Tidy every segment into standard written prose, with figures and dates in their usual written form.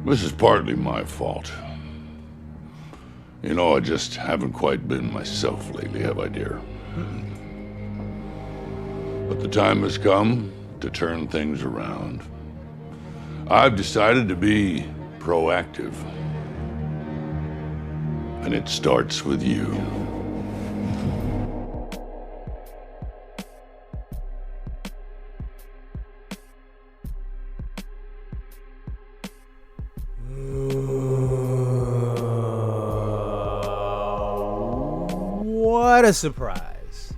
This is partly my fault. You know, I just haven't quite been myself lately, have I, dear? But the time has come to turn things around. I've decided to be proactive. And it starts with you. What a surprise.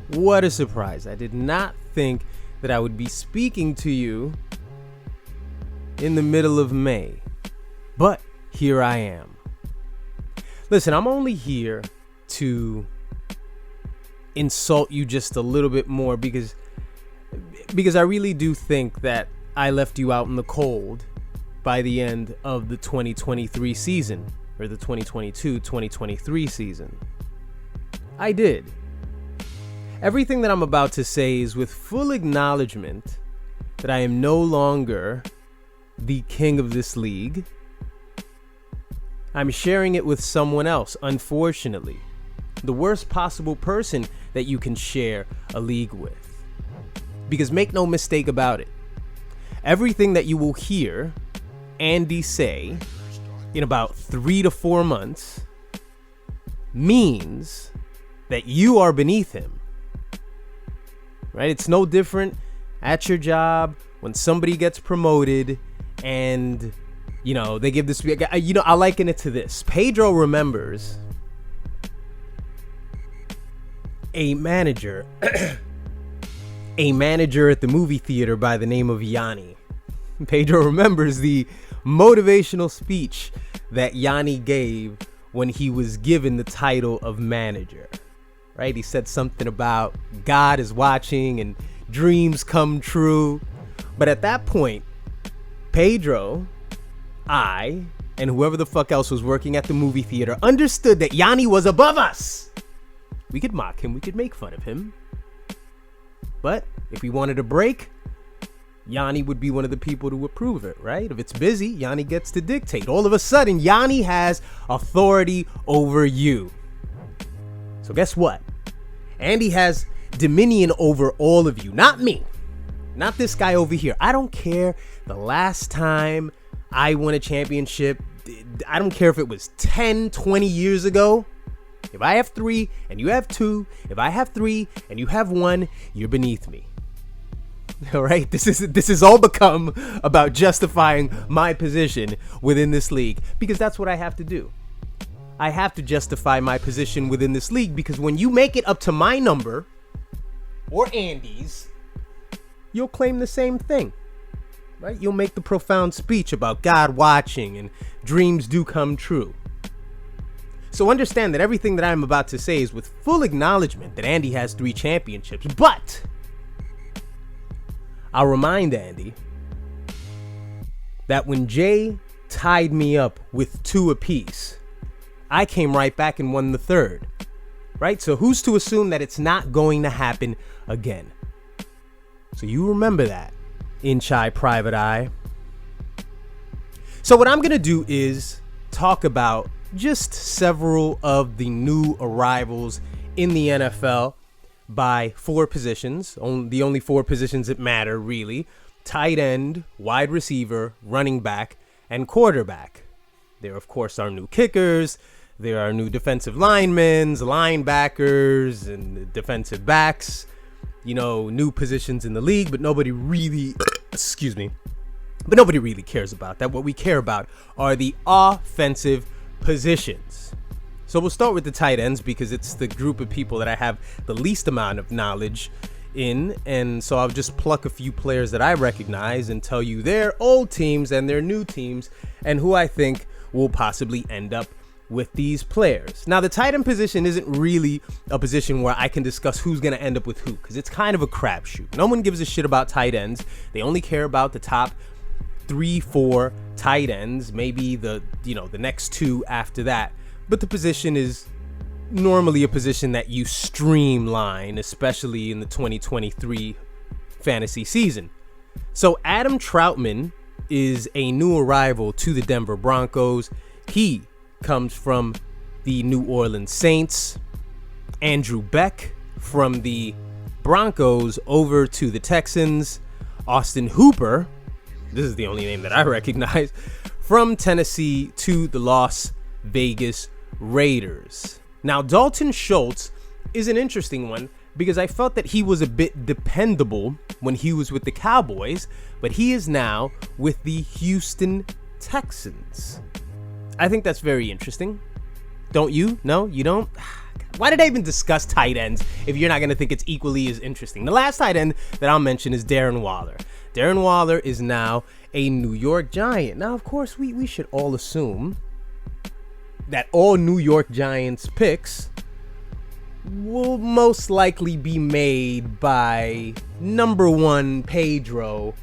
What a surprise. I did not think that I would be speaking to you in the middle of May. But here I am. Listen, I'm only here to insult you just a little bit more because I really do think that I left you out in the cold by the end of the 2023 season, or the 2022-2023 season. I did. Everything that I'm about to say is with full acknowledgement that I am no longer the king of this league. I'm sharing it with someone else, unfortunately. The worst possible person that you can share a league with. Because make no mistake about it, everything that you will hear Andy say in about 3 to 4 months means that you are beneath him. Right? It's no different at your job when somebody gets promoted and, you know, they give this, you know, I liken it to this. Pedro remembers a manager at the movie theater by the name of Yanni. Pedro remembers the motivational speech that Yanni gave when he was given the title of manager. Right? He said something about God is watching and dreams come true. But at that point, Pedro, I, and whoever the fuck else was working at the movie theater understood that Yanni was above us. We could mock him, we could make fun of him. But if we wanted a break, Yanni would be one of the people to approve it, right? If it's busy, Yanni gets to dictate. All of a sudden, Yanni has authority over you. So guess what? Andy has dominion over all of you, not me. Not this guy over here. I don't care the last time I won a championship. I don't care if it was 10, 20 years ago. If I have 3 and you have 2, if I have 3 and you have 1, you're beneath me. All right? This has all become about justifying my position within this league because that's what I have to do. I have to justify my position within this league because when you make it up to my number or Andy's, you'll claim the same thing, right? You'll make the profound speech about God watching and dreams do come true. So understand that everything that I'm about to say is with full acknowledgement that Andy has 3 championships, but I'll remind Andy that when Jay tied me up with 2 apiece, I came right back and won the 3rd, right? So who's to assume that it's not going to happen again? So you remember that, Inchai Private Eye. So what I'm going to do is talk about just several of the new arrivals in the NFL by 4 positions, the only 4 positions that matter, really. Tight end, wide receiver, running back, and quarterback. There, of course, are new kickers. There are new defensive linemen, linebackers, and defensive backs. You know, new positions in the league, but nobody really, but nobody really cares about that. What we care about are the offensive positions. So we'll start with the tight ends because it's the group of people that I have the least amount of knowledge in. And so I'll just pluck a few players that I recognize and tell you their old teams and their new teams and who I think will possibly end up with these players. Now, the tight end position isn't really a position where I can discuss who's going to end up with who because it's kind of a crapshoot. No one gives a shit about tight ends. They only care about the top 3-4 tight ends, maybe the next 2 after that. But the position is normally a position that you streamline, especially in the 2023 fantasy season. So Adam Troutman is a new arrival to the Denver Broncos. He comes from the New Orleans Saints. Andrew Beck from the Broncos over to the Texans. Austin Hooper, this is the only name that I recognize, from Tennessee to the Las Vegas Raiders. Now, Dalton Schultz is an interesting one because I felt that he was a bit dependable when he was with the Cowboys, but he is now with the Houston Texans. I think that's very interesting. Don't you? No, you don't? Why did I even discuss tight ends if you're not going to think it's equally as interesting? The last tight end that I'll mention is Darren Waller. Darren Waller is now a New York Giant. Now, of course, we should all assume that all New York Giants picks will most likely be made by number one Pedro,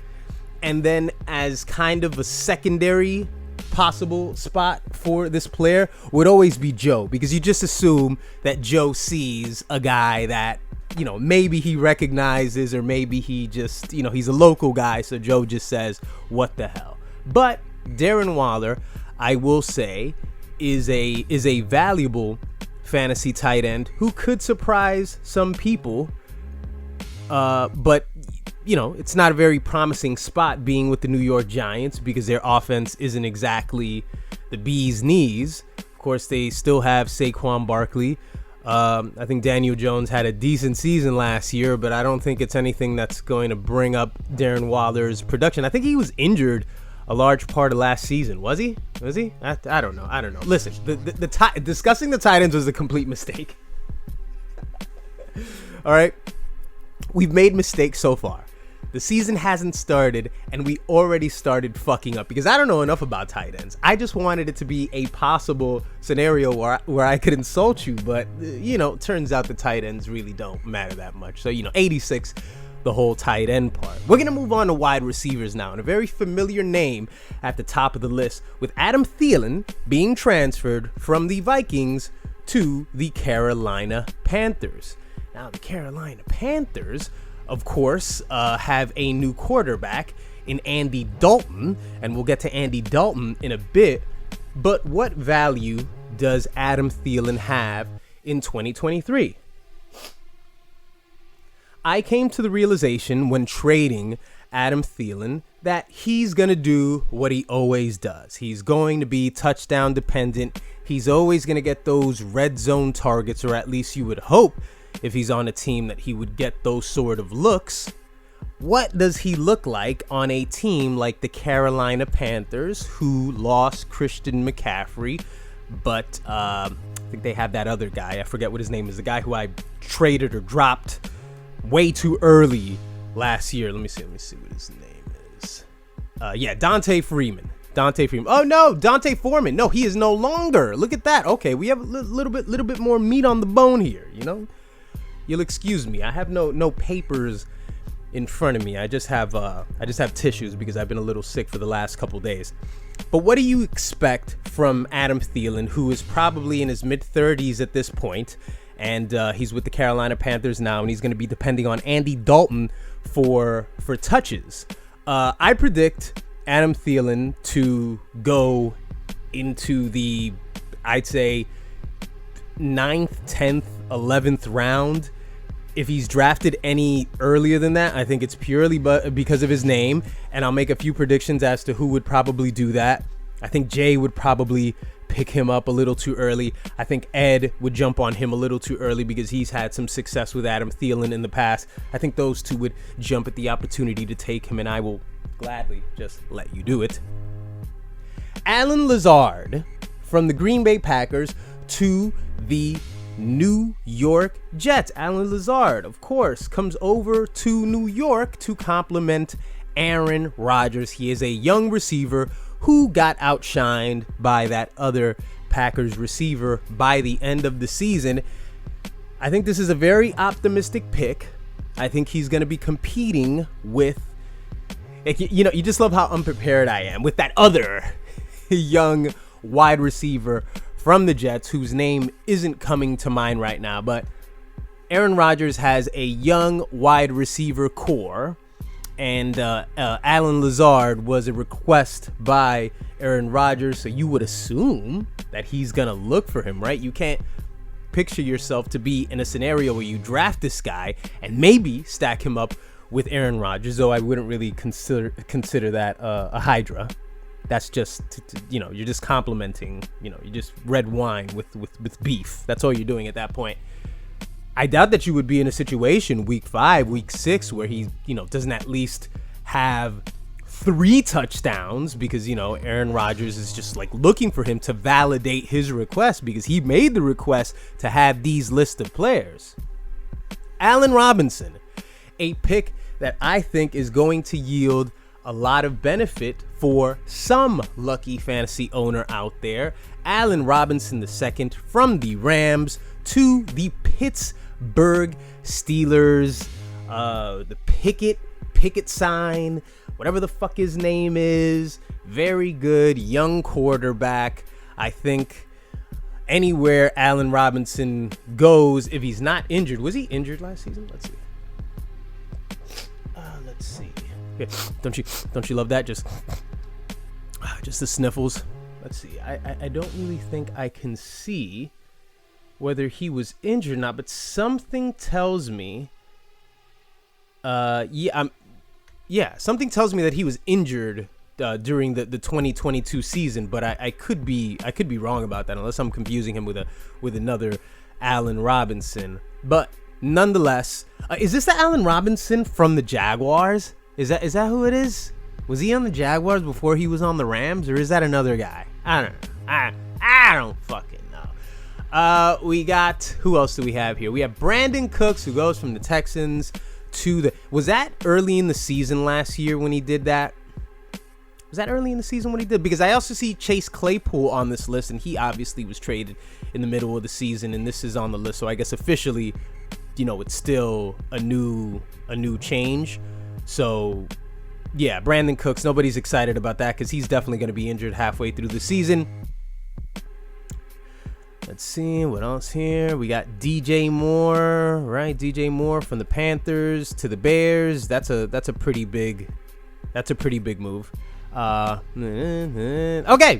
and then as kind of a secondary possible spot for this player would always be Joe, because you just assume that Joe sees a guy that, you know, maybe he recognizes, or maybe he just, you know, he's a local guy, so Joe just says, what the hell. But Darren Waller, I will say, is a valuable fantasy tight end who could surprise some people, but you know, it's not a very promising spot being with the New York Giants because their offense isn't exactly the bee's knees. Of course, they still have Saquon Barkley. I think Daniel Jones had a decent season last year, but I don't think it's anything that's going to bring up Darren Waller's production. I think he was injured a large part of last season. Was he? I don't know. Listen, discussing the tight ends was a complete mistake. All right. We've made mistakes so far. The season hasn't started, and we already started fucking up because I don't know enough about tight ends. I just wanted it to be a possible scenario where I could insult you, but, you know, turns out the tight ends really don't matter that much. So, you know, 86, the whole tight end part. We're going to move on to wide receivers now, and a very familiar name at the top of the list, with Adam Thielen being transferred from the Vikings to the Carolina Panthers. Now, the Carolina Panthers, of course, have a new quarterback in Andy Dalton, and we'll get to Andy Dalton in a bit. But what value does Adam Thielen have in 2023? I came to the realization when trading Adam Thielen that he's going to do what he always does. He's going to be touchdown dependent. He's always going to get those red zone targets, or at least you would hope if he's on a team that he would get those sort of looks. What does he look like on a team like the Carolina Panthers, who lost Christian McCaffrey, but I think they have that other guy. I forget what his name is. The guy who I traded or dropped way too early last year. Let me see what his name is. Dante Freeman. Oh no, Dante Foreman. No, he is no longer. Look at that. Okay, we have a little bit more meat on the bone here, you know? You'll excuse me. I have no papers in front of me. I just have tissues because I've been a little sick for the last couple days. But what do you expect from Adam Thielen, who is probably in his mid-30s at this point, and he's with the Carolina Panthers now, and he's going to be depending on Andy Dalton for touches? I predict Adam Thielen to go into the, I'd say, 9th, 10th, 11th round. If he's drafted any earlier than that, I think it's purely because of his name, and I'll make a few predictions as to who would probably do that. I think Jay would probably pick him up a little too early. I think Ed would jump on him a little too early because he's had some success with Adam Thielen in the past. I think those two would jump at the opportunity to take him, and I will gladly just let you do it. Allen Lazard from the Green Bay Packers to the New York Jets. Allen Lazard, of course, comes over to New York to complement Aaron Rodgers. He is a young receiver who got outshined by that other Packers receiver by the end of the season. I think this is a very optimistic pick. I think he's going to be competing with, you know, you just love how unprepared I am with that other young wide receiver from the Jets, whose name isn't coming to mind right now. But Aaron Rodgers has a young wide receiver core and Alan Lazard was a request by Aaron Rodgers, so you would assume that he's gonna look for him, right? You can't picture yourself to be in a scenario where you draft this guy and maybe stack him up with Aaron Rodgers, though I wouldn't really consider that a hydra. That's just, you're just complimenting, you're just red wine with beef. That's all you're doing at that point. I doubt that you would be in a situation week 5, week 6, where he, doesn't at least have 3 touchdowns because, Aaron Rodgers is just like looking for him to validate his request because he made the request to have these list of players. Allen Robinson, a pick that I think is going to yield a lot of benefit for some lucky fantasy owner out there. Allen Robinson II from the Rams to the Pittsburgh Steelers. The picket sign, whatever the fuck his name is. Very good young quarterback. I think anywhere Allen Robinson goes, if he's not injured. Was he injured last season? Let's see. Yeah. Don't you love that? Just the sniffles. Let's see. I don't really think I can see whether he was injured or not, but something tells me something tells me that he was injured during the 2022 season, but I could be wrong about that unless I'm confusing him with another Allen Robinson. But nonetheless, is this the Allen Robinson from the Jaguars? Is that who it is? Was he on the Jaguars before he was on the Rams, or is that another guy? I don't know. I don't fucking know. We got, who else do we have here? We have Brandon Cooks, who goes from the Texans to the, was that early in the season last year when he did that? Was that early in the season when he did? Because I also see Chase Claypool on this list, and he obviously was traded in the middle of the season, and this is on the list. So I guess officially, it's still a new change. So, yeah, Brandon Cooks, nobody's excited about that because he's definitely going to be injured halfway through the season. Let's see, what else here? We got DJ Moore, right? DJ Moore from the Panthers to the Bears. That's a pretty big move. Okay,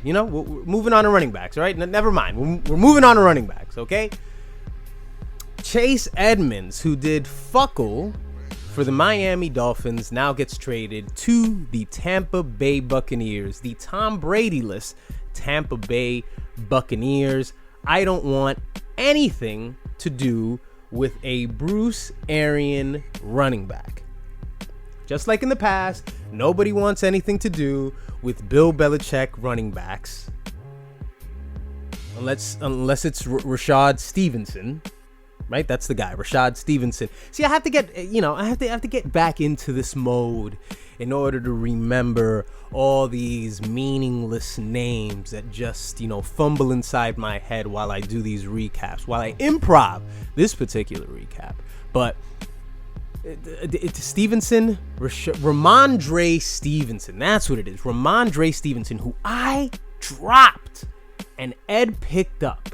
we're moving on to running backs, all right? Never mind. We're moving on to running backs, okay? Chase Edmonds, who did fuckle for the Miami Dolphins, now gets traded to the Tampa Bay Buccaneers, the Tom Brady-less Tampa Bay Buccaneers. I don't want anything to do with a Bruce Arian running back. Just like in the past, nobody wants anything to do with Bill Belichick running backs. Unless it's Rashad Stevenson. Right, that's the guy, Rashad Stevenson. See, I have to get, I have to get back into this mode in order to remember all these meaningless names that just, fumble inside my head while I do these recaps, while I improv this particular recap. But it's Stevenson, Ramondre Stevenson. That's what it is, Ramondre Stevenson, who I dropped and Ed picked up.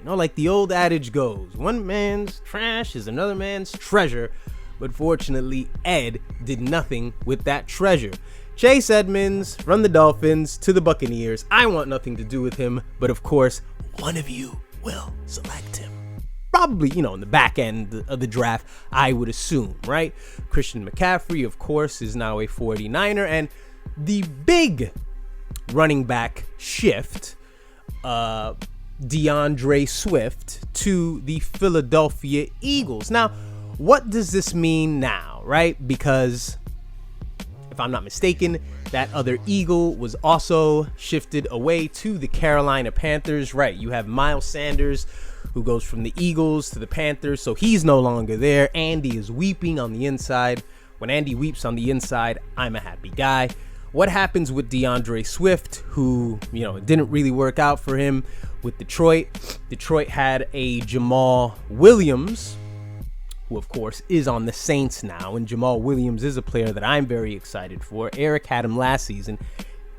Like the old adage goes, one man's trash is another man's treasure. But fortunately, Ed did nothing with that treasure. Chase Edmonds from the Dolphins to the Buccaneers. I want nothing to do with him. But of course, one of you will select him. Probably, in the back end of the draft, I would assume, right? Christian McCaffrey, of course, is now a 49er. And the big running back shift, DeAndre Swift to the Philadelphia Eagles. Now, what does this mean now, right? Because if I'm not mistaken, that other Eagle was also shifted away to the Carolina Panthers, right? You have Miles Sanders, who goes from the Eagles to the Panthers, so he's no longer there. Andy is weeping on the inside. When Andy weeps on the inside, I'm a happy guy. What happens with DeAndre Swift, who, it didn't really work out for him with Detroit. Detroit had a Jamal Williams, who of course is on the Saints now, and Jamal Williams is a player that I'm very excited for. Eric had him last season.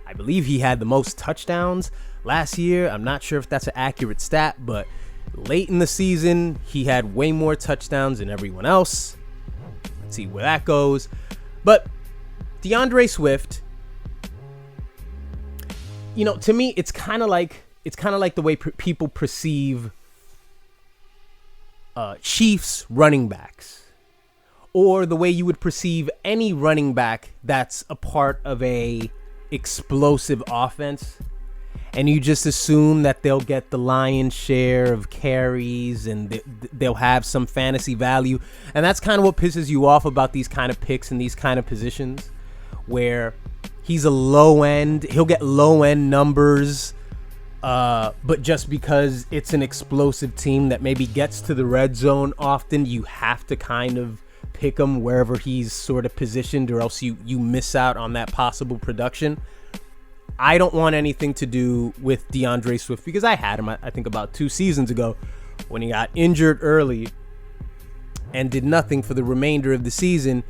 I believe he had the most touchdowns last year. I'm not sure if that's an accurate stat, but late in the season, he had way more touchdowns than everyone else. Let's see where that goes. But DeAndre Swift, to me, it's kind of like the way people perceive Chiefs running backs, or the way you would perceive any running back that's a part of a explosive offense, and you just assume that they'll get the lion's share of carries and they'll have some fantasy value. And that's kind of what pisses you off about these kind of picks and these kind of positions, where he's a low end, he'll get low end numbers, but just because it's an explosive team that maybe gets to the red zone often, you have to kind of pick him wherever he's sort of positioned, or else you miss out on that possible production. I don't want anything to do with DeAndre Swift, because I had him, I think, about 2 seasons ago when he got injured early and did nothing for the remainder of the season.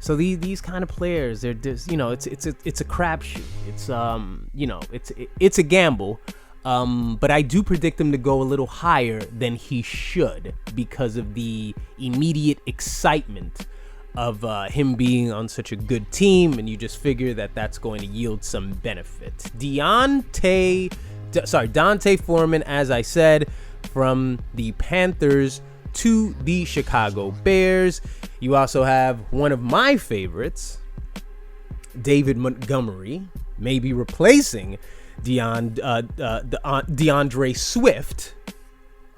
So these kind of players, they're just, it's a crapshoot. It's a gamble. But I do predict him to go a little higher than he should, because of the immediate excitement of him being on such a good team, and you just figure that that's going to yield some benefit. D'Onta Foreman, as I said, from the Panthers to the Chicago Bears. You also have one of my favorites, David Montgomery, maybe replacing DeAndre Swift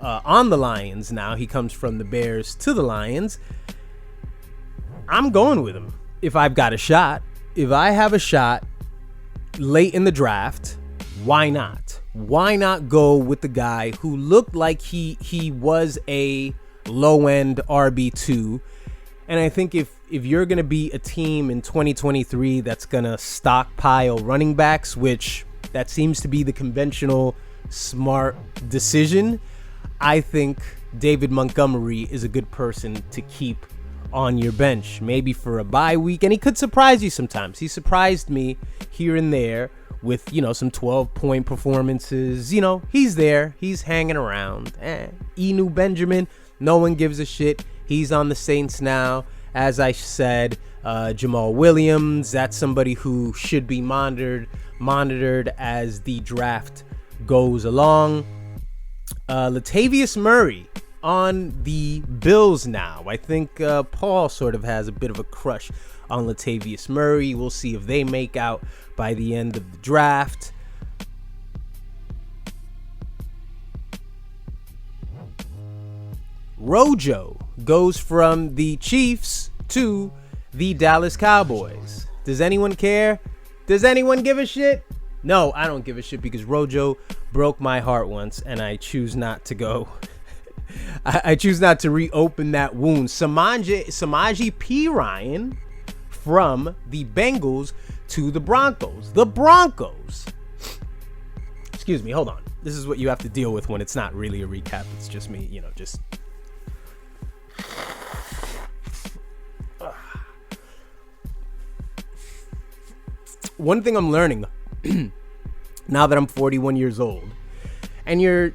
on the Lions now. He comes from the Bears to the Lions. I'm going with him if I've got a shot. If I have a shot late in the draft, why not? Why not go with the guy who looked like he was a low-end RB2? And I think if you're going to be a team in 2023 that's going to stockpile running backs, which that seems to be the conventional smart decision, I think David Montgomery is a good person to keep on your bench, maybe for a bye week. And he could surprise you sometimes. He surprised me here and there with, some 12-point performances. He's there. He's hanging around. Enu Benjamin, no one gives a shit. He's on the Saints now. As I said, Jamal Williams, that's somebody who should be monitored as the draft goes along. Latavius Murray on the Bills now. I think Paul sort of has a bit of a crush on Latavius Murray. We'll see if they make out by the end of the draft. Rojo goes from the Chiefs to the Dallas Cowboys. Does anyone care? Does anyone give a shit? No, I don't give a shit, because Rojo broke my heart once, and I choose not to go. I choose not to reopen that wound. Samaje Perine from the Bengals to the Broncos. The Broncos. Excuse me, hold on. This is what you have to deal with when it's not really a recap. It's just me, just... One thing I'm learning now that I'm 41 years old, and you're,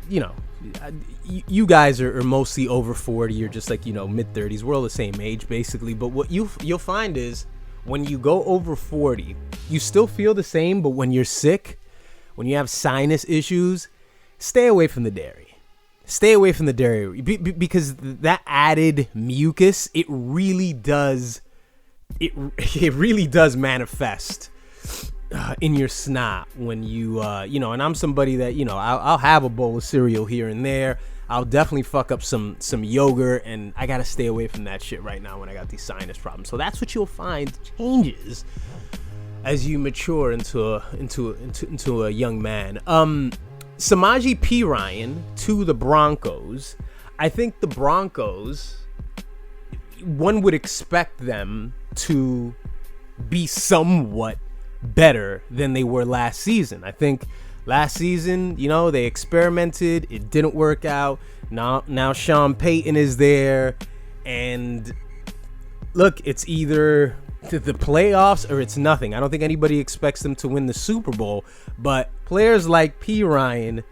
you guys are mostly over 40. You're just like, mid-30s. We're all the same age, basically. But what you'll find is when you go over 40, you still feel the same. But when you're sick, when you have sinus issues, stay away from the dairy. Stay away from the dairy, because that added mucus, it really does manifest in your snot when you, and I'm somebody that, I'll have a bowl of cereal here and there. I'll definitely fuck up some yogurt, and I gotta stay away from that shit right now when I got these sinus problems. So that's what you'll find changes as you mature into a young man. Samaje Perine to the Broncos. I think the Broncos, one would expect them to be somewhat better than they were last season. I think last season, they experimented. It didn't work out. Now Sean Payton is there. And look, it's either the playoffs or it's nothing. I don't think anybody expects them to win the Super Bowl. But players like Perine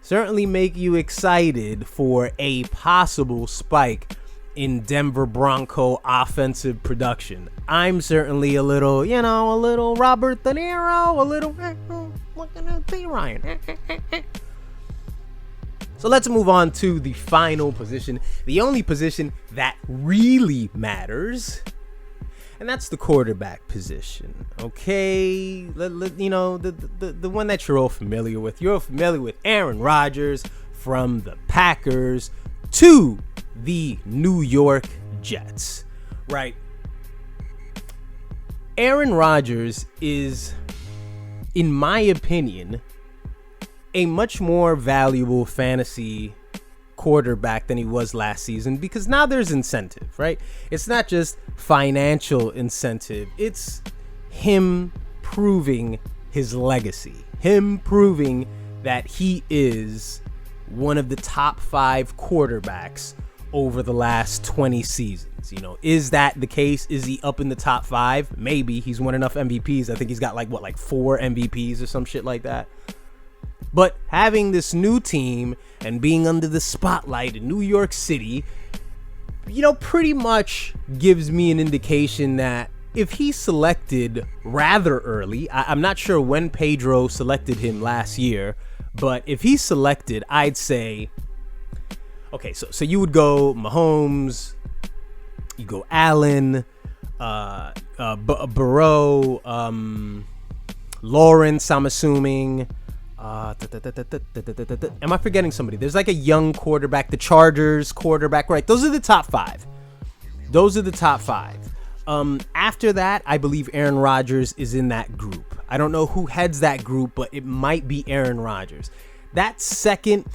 certainly make you excited for a possible spike in Denver Bronco offensive production. I'm certainly a little Robert De Niro, a little looking at P. Ryan. So let's move on to the final position, the only position that really matters, and that's the quarterback position. Okay, the one that you're all familiar with. You're all familiar with Aaron Rodgers from the Packers to the New York Jets, right? Aaron Rodgers is, in my opinion, a much more valuable fantasy quarterback than he was last season, because now there's incentive, right? It's not just financial incentive. It's him proving his legacy, him proving that he is one of the top 5 quarterbacks over the last 20 seasons. Is that the case? Is he up in the top 5? Maybe. He's won enough MVPs. I think he's got like 4 MVPs or some shit like that. But having this new team and being under the spotlight in New York City, pretty much gives me an indication that if he's selected rather early, I'm not sure when Pedro selected him last year, but if he's selected, I'd say, okay, so you would go Mahomes, you go Allen, Burrow, Lawrence, I'm assuming. Am I forgetting somebody? There's like a young quarterback, the Chargers quarterback, right? Those are the top 5. After that, I believe Aaron Rodgers is in that group. I don't know who heads that group, but it might be Aaron Rodgers. That second,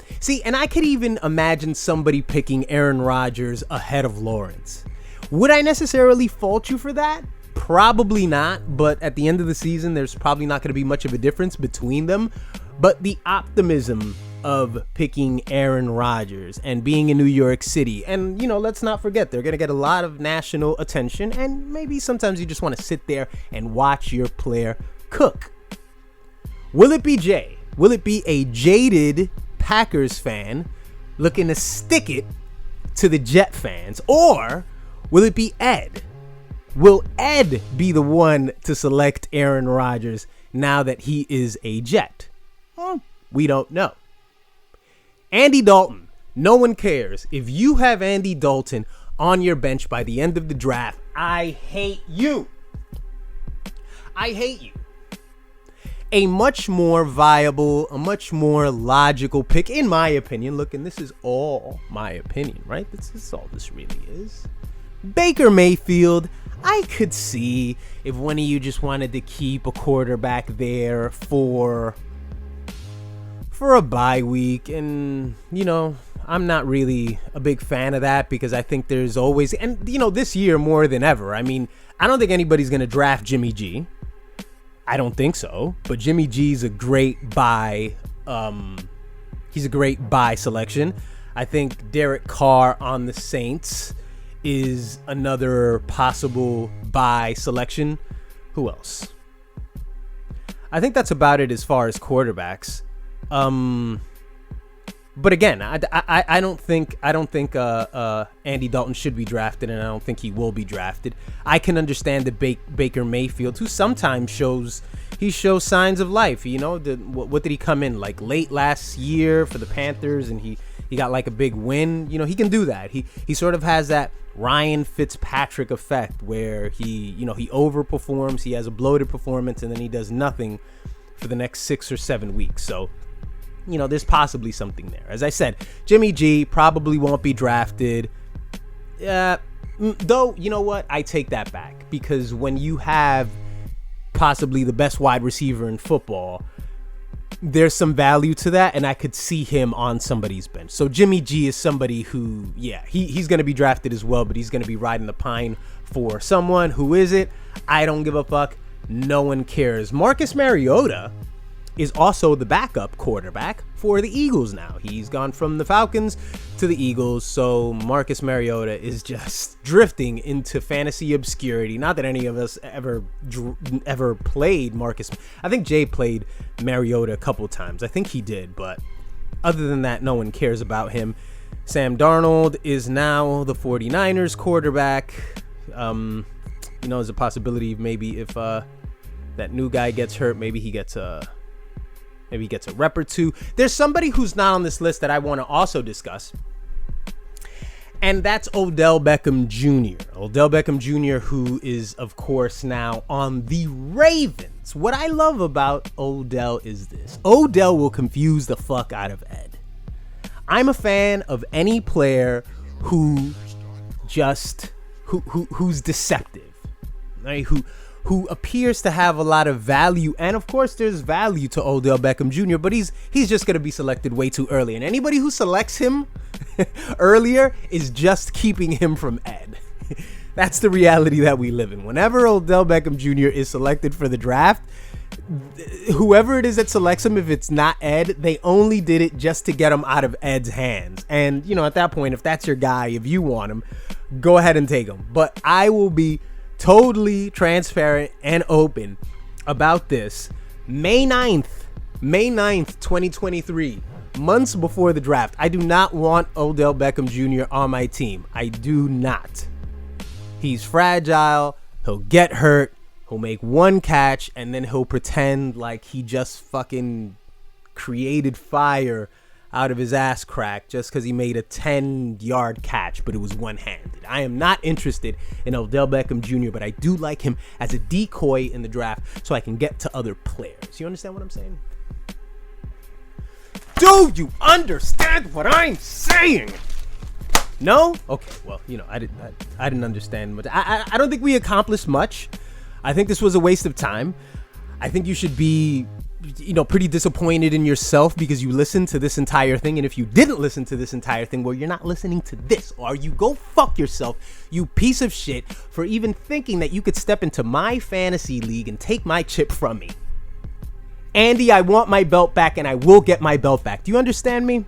and I could even imagine somebody picking Aaron Rodgers ahead of Lawrence. Would I necessarily fault you for that? Probably not, but at the end of the season, there's probably not going to be much of a difference between them. But the optimism of picking Aaron Rodgers and being in New York City, and let's not forget, they're going to get a lot of national attention, and maybe sometimes you just want to sit there and watch your player cook. Will it be Jay? Will it be a jaded Packers fan looking to stick it to the Jet fans? Or will it be Ed? Will Ed be the one to select Aaron Rodgers now that he is a Jet? We don't know. Andy Dalton. No one cares. If you have Andy Dalton on your bench by the end of the draft, I hate you. I hate you. A much more viable, a much more logical pick, in my opinion. Look, and this is all my opinion, right? This is all this really is. Baker Mayfield. I could see if one of you just wanted to keep a quarterback there for a bye week, and I'm not really a big fan of that, because I think there's always, and this year more than ever, I don't think anybody's gonna draft Jimmy G. I don't think so, but Jimmy G's a great buy. He's a great buy selection. I think Derek Carr on the Saints is another possible buy selection. Who else? I think that's about it as far as quarterbacks. But again, I don't think Andy Dalton should be drafted, and I don't think he will be drafted. I can understand that Baker Mayfield, who sometimes shows signs of life. What did he come in like late last year for the Panthers, and he got like a big win. He can do that. He sort of has that Ryan Fitzpatrick effect where he overperforms, he has a bloated performance, and then he does nothing for the next 6 or 7 weeks. So there's possibly something there. As I said, Jimmy G probably won't be drafted. Though, you know what? I take that back, because when you have possibly the best wide receiver in football, there's some value to that, and I could see him on somebody's bench. So Jimmy G is somebody who, he's going to be drafted as well, but he's going to be riding the pine for someone. Who is it? I don't give a fuck. No one cares. Marcus Mariota is also the backup quarterback for the Eagles now. He's gone from the Falcons to the Eagles, so Marcus Mariota is just drifting into fantasy obscurity. Not that any of us ever played Marcus. I think Jay played Mariota a couple times. I think he did, but other than that, no one cares about him. Sam Darnold is now the 49ers quarterback. There's a possibility maybe if that new guy gets hurt, maybe he gets a rep or two. There's somebody who's not on this list that I want to also discuss, and that's Odell Beckham Jr. Odell Beckham Jr., who is, of course, now on the Ravens. What I love about Odell is this. Odell will confuse the fuck out of Ed. I'm a fan of any player who who's deceptive, right? Who appears to have a lot of value, and of course there's value to Odell Beckham Jr., but he's just gonna be selected way too early, and anybody who selects him earlier is just keeping him from Ed. That's the reality that we live in. Whenever Odell Beckham Jr. is selected for the draft, whoever it is that selects him, if it's not Ed, they only did it just to get him out of Ed's hands. And at that point, if that's your guy, if you want him, go ahead and take him. But I will be totally transparent and open about this. May 9th, 2023, months before the draft, I do not want Odell Beckham Jr. on my team. I do not. He's fragile. He'll get hurt. He'll make one catch, and then he'll pretend like he just fucking created fire out of his ass crack just because he made a 10-yard catch, but it was one-handed. I am not interested in Odell Beckham Jr., but I do like him as a decoy in the draft so I can get to other players. You understand what I'm saying? Do you understand what I'm saying? No? Okay, well, I didn't understand much. I don't think we accomplished much. I think this was a waste of time. I think you should be, pretty disappointed in yourself because you listened to this entire thing. And if you didn't listen to this entire thing, well, you're not listening to this. Or you go fuck yourself, you piece of shit, for even thinking that you could step into my fantasy league and take my chip from me. Andy, I want my belt back, and I will get my belt back. Do you understand me?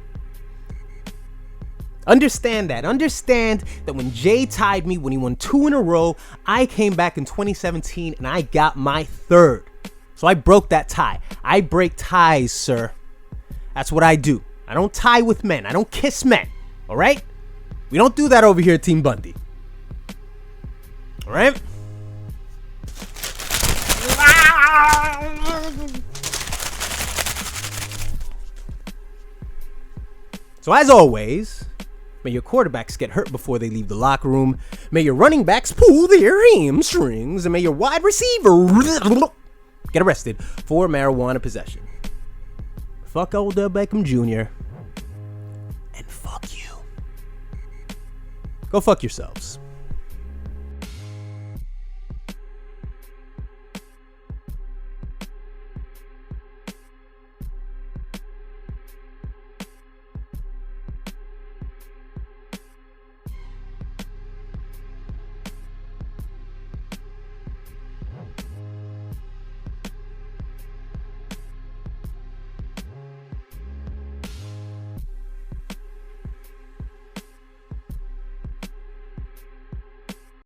Understand that. Understand that when Jay tied me, when he won 2 in a row, I came back in 2017 and I got my 3rd. So I broke that tie. I break ties, sir. That's what I do. I don't tie with men. I don't kiss men. All right? We don't do that over here at Team Bundy. All right? So as always, may your quarterbacks get hurt before they leave the locker room. May your running backs pull their hamstrings. And may your wide receiver get arrested for marijuana possession. Fuck Odell Beckham Jr. And fuck you. Go fuck yourselves.